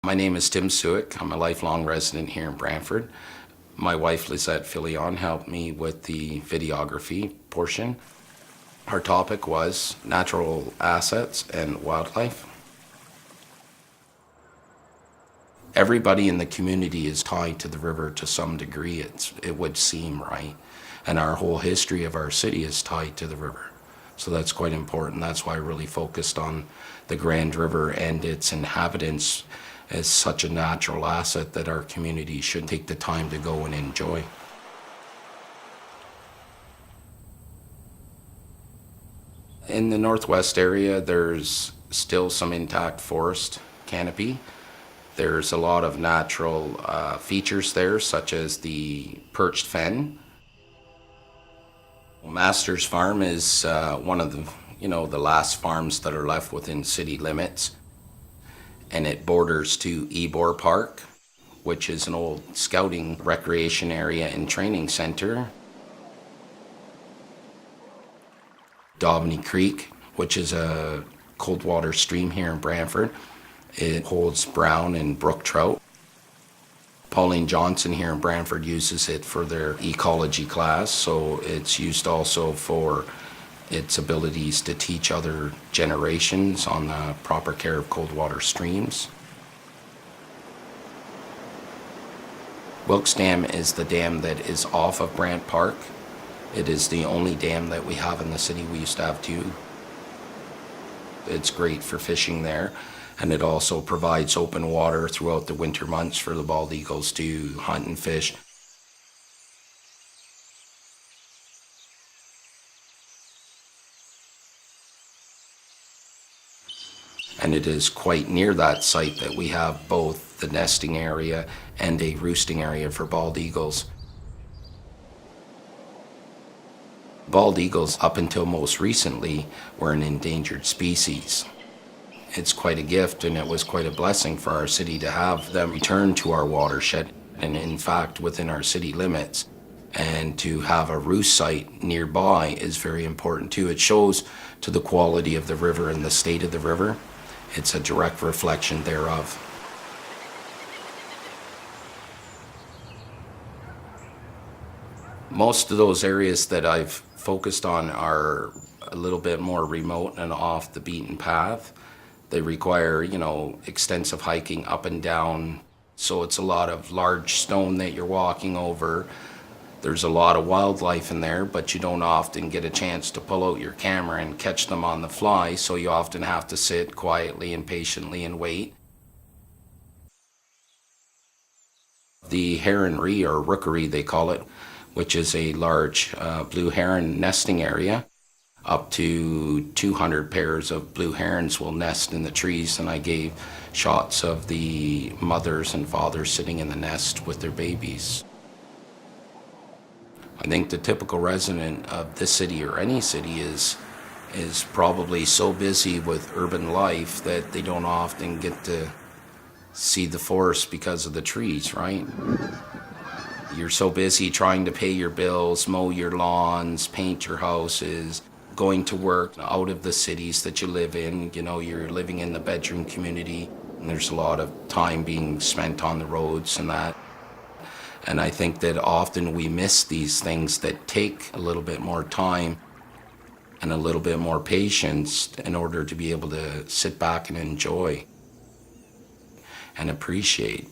My name is Tim Sywyk. I'm a lifelong resident here in Brantford. My wife, Lisette Sywyk, helped me with the videography portion. Our topic was natural assets and wildlife. Everybody in the community is tied to the river to some degree, it would seem, right? And our whole history of our city is tied to the river. So that's quite important. That's why I really focused on the Grand River and its inhabitants as such a natural asset that our community should take the time to go and enjoy. In the northwest area, there's still some intact forest canopy. There's a lot of natural features there, such as the perched fen. Master's Farm is one of the last farms that are left within city limits. And it borders to Ebor Park, which is an old scouting recreation area and training center. Daubney Creek, which is a cold water stream here in Brantford. It holds brown and brook trout. Pauline Johnson here in Brantford uses it for their ecology class, so it's used also for its abilities to teach other generations on the proper care of cold water streams. Wilkes Dam is the dam that is off of Brant Park. It is the only dam that we have in the city. We used to have two. It's great for fishing there, and it also provides open water throughout the winter months for the bald eagles to hunt and fish. And it is quite near that site that we have both the nesting area and a roosting area for bald eagles. Bald eagles, up until most recently, were an endangered species. It's quite a gift, and it was quite a blessing for our city to have them return to our watershed, and in fact within our city limits. And to have a roost site nearby is very important too. It shows to the quality of the river and the state of the river. It's a direct reflection thereof. Most of those areas that I've focused on are a little bit more remote and off the beaten path. They require, extensive hiking up and down. So it's a lot of large stone that you're walking over. There's a lot of wildlife in there, but you don't often get a chance to pull out your camera and catch them on the fly, so you often have to sit quietly and patiently and wait. The heronry, or rookery they call it, which is a large blue heron nesting area. Up to 200 pairs of blue herons will nest in the trees, and I gave shots of the mothers and fathers sitting in the nest with their babies. I think the typical resident of this city or any city is probably so busy with urban life that they don't often get to see the forest because of the trees, right? You're so busy trying to pay your bills, mow your lawns, paint your houses, going to work out of the cities that you live in. You're living in the bedroom community, and there's a lot of time being spent on the roads and that. And I think that often we miss these things that take a little bit more time and a little bit more patience in order to be able to sit back and enjoy and appreciate.